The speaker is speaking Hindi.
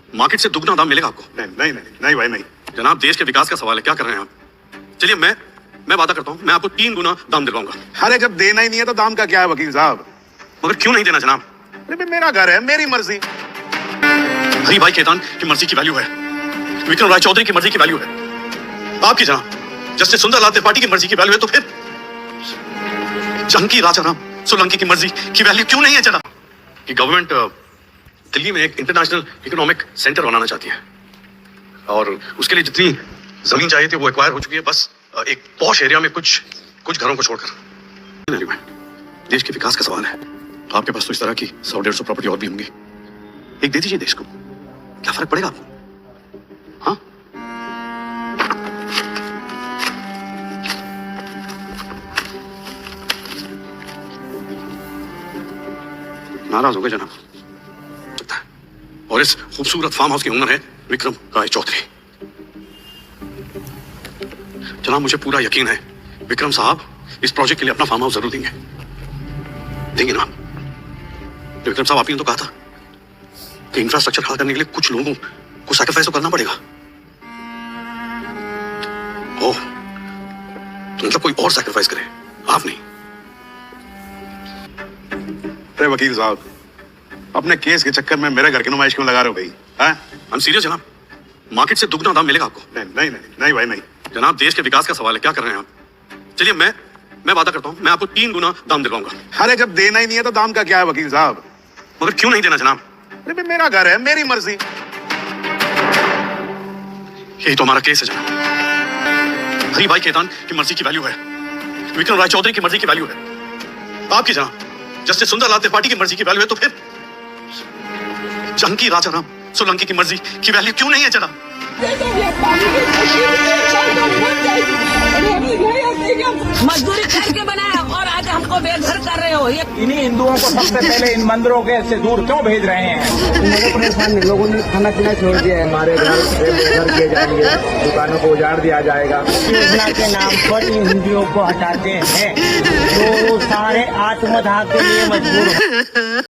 मार्केट से दुगना दाम मिलेगा आपको। नहीं नहीं नहीं नहीं भाई नहीं। जनाब, देश के विकास का सवाल है, क्या कर रहे हैं आप? चलिए मैं वादा करता हूँ, मैं आपको 3 गुना दाम दिलवाऊंगा। अरे जब देना ही नहीं है तो दाम का क्या है वकील साहब? मगर क्यों नहीं देना जनाब? अरे भाई मेरा घर है, मेरी मर्जी। हरी भाई खेतान की मर्जी की वैल्यू है, विक्रम राय चौधरी की मर्जी की वैल्यू है, आपकी जनाब जस्टिस सुंदरलाल त्रिपाठी की मर्जी की वैल्यू है, तो फिर जहांगीर राजाराम सोलंकी की मर्जी की वैल्यू क्यों नहीं है जनाब? कि गवर्नमेंट दिल्ली में एक इंटरनेशनल इकोनॉमिक सेंटर बनाना चाहती है और उसके लिए जितनी जमीन चाहिए थी वो एक्वायर हो चुकी है, बस एक पॉश एरिया में कुछ घरों को छोड़कर। देश के विकास का सवाल है, आपके पास तो इस तरह की 100-150 प्रॉपर्टी और भी होंगी, एक दे दीजिए देश को, क्या फर्क पड़ेगा आपको? हाँ, नाराज हो गए जनाब? और इस खूबसूरत फार्म हाउस के ओनर है विक्रम राय चौधरी। जनाब, मुझे पूरा यकीन है विक्रम साहब इस प्रोजेक्ट के लिए अपना फार्म हाउस जरूर देंगे ना? विक्रम साहब, आपने तो कहा था कि इंफ्रास्ट्रक्चर खड़ा करने के लिए कुछ लोगों को सैक्रिफाइस तो करना पड़ेगा। ओह, तो मतलब कोई और सैक्रिफाइस करे, आप नहीं? अरे वकील साहब, अपने केस के चक्कर में मेरे घर की नुमाइश क्यों लगा रहे हो भाई? हाँ, हम सीरियस जनाब, मार्केट से दुगना दाम मिलेगा आपको। नहीं नहीं नहीं नहीं भाई नहीं। जनाब, देश के विकास का सवाल है, क्या कर रहे हैं आप? चलिए मैं वादा करता हूँ, मैं आपको 3 गुना दाम दिलवाऊंगा। अरे जब देना ही नहीं है तो दाम का क्या है वकील साहब? मगर क्यों नहीं देना जनाब? अरे भाई मेरा घर है, मेरी मर्जी। यही तो हमारा केस है जनाब। हरी भाई खेतान की मर्जी की वैल्यू है, विक्रम राय चौधरी की मर्जी की वैल्यू है, आपकी जनाब जस्टिस सुंदरलाल त्रिपाठी की मर्जी की वैल्यू है, तो फिर जहांगीर राजाराम सोलंकी की मर्जी की वैल्यू क्यों नहीं है जनाब? मजदूरी करके बनाया और आज हमको बेघर कर रहे हो। ये इन्हीं हिंदुओं को सबसे पहले इन मंदिरों के से दूर क्यों भेज रहे हैं? लोगों ने खाना पीना छोड़ दिया है, हमारे घर बेघर किए जाएंगे, दुकानों को उजाड़ दिया जाएगा। योजना के नाम पर इन हिंदुओं को हटाते हैं तो सारे आत्मदाह के लिए मजबूर